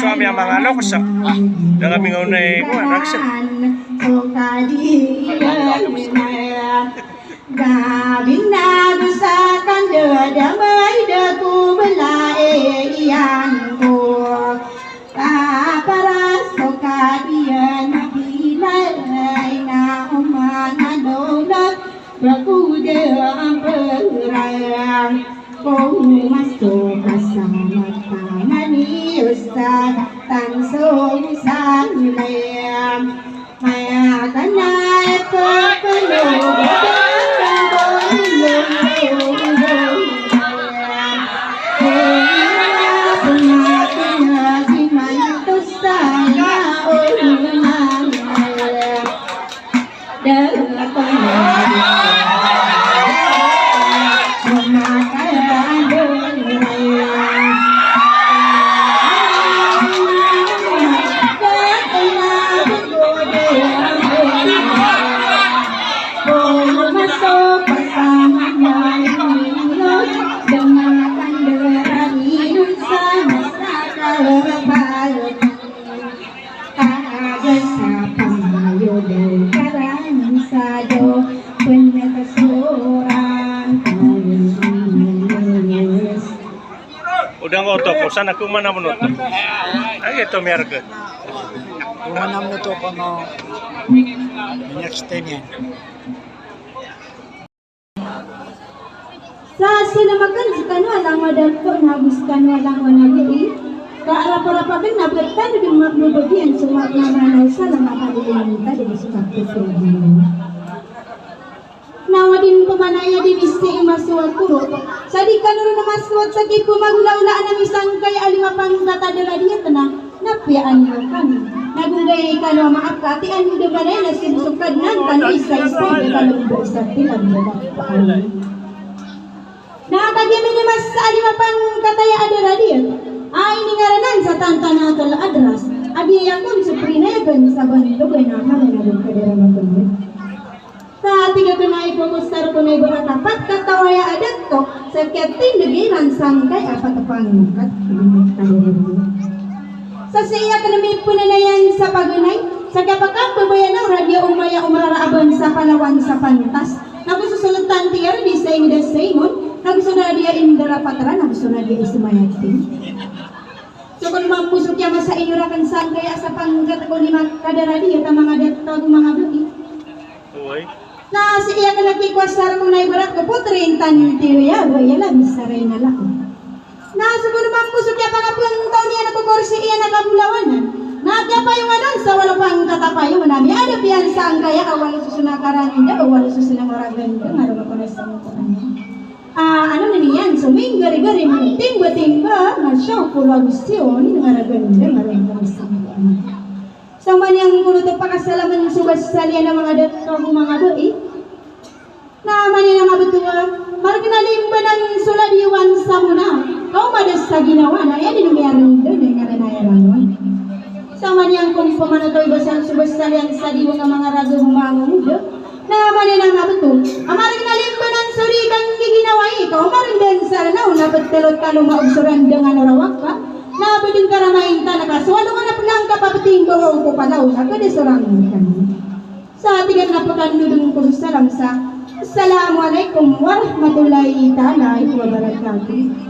Suami ang mga ano ko sa kami ngayon ko raksa gabing nagusakan damay daku belai iyan ko para sokadian bilay na umanadolak berkuda perang kung masuk kasama tanani ustad tangsung sanlayam maya kanay pepenuh udah ngotot sana aku mana menutup gitu mereka mana menutup ano next time yan sa sinamakan si kanwa lang madagpo nabis kanwa lang wanagi kaarap-arap abin nabagtan din magnubagian sumat na manay sa lang makalimutan din sa kapitulong nawadin pumanaya din isti imasuwag kuro sa di ka naroon na maswag sa kipo magulaulaan ng isang kay alimapang katadala diya na napiaan nyo ka nagugay ka no maakati ang hindi ba na sinusukad na kano isa-isa yung kalumbo sa tilang mo magpaan nakakagyamin ni mas sa alimapang kataya adara diya ay ningaranan sa tantanatol adras adiyakon suprinayagan sa bandog ay nakalanagon kadara matulog sa tiga kenai pemustar kunai beratapat kata waya adat to seketing degiran sangkai apa tepangkat sa siya kanami punanayan sa pagunay sa kapakang babayan ng radio umaya umarara aban sa Palawan sa Pantas nagsusulatan tiar di sa Ingda Simon nagsunod dia Indra Patra nagsunod dia Ismayatin So kung mampusok ya masa inyurakan sang kaya sa panggat ko ni kadaradi at mga datag mga budi. Uy. Na si iya ka nagkikwasar mo na ibarat ko po 30 ya, wala lang saray na lang. Na so kung mampusok ya pangaplang taon niya nagkukursi iya nagabulawanan. Nagya pa yung anon sa wala pang katapayo nami ada piyan sang kaya awal susunakaran inda awal susunangaragan ngaro ko na sa mo ano na niyan, suming gari-gari mo timba-timba na siya kulagusyon ngaraganda ngaraganda sa mga sa manyang kulutog pakasalaman subas salian ng mga datang mga doi na manyan ang abutua marginalimba ng suladiwan sa muna kau madas sa ginawa na yan dinumiyarin doon ay ngaranayaran sa manyang kung pamanatoy basang subas salian sa diwa ng mga rago humangong na manyan ang abutua amaring nalimba ng sulikan giginawa ikaw maring din sa ranaw na pagtalot ka lumaugsuran dengan orawak ka na pwedeng karamahin ta nakaswalo ka na pulang kapapating bawa ko palaw na kada sorang ka sa tigan na pagkanudong ko sa Assalamualaikum warahmatullahi ta'ala wabarakatuh.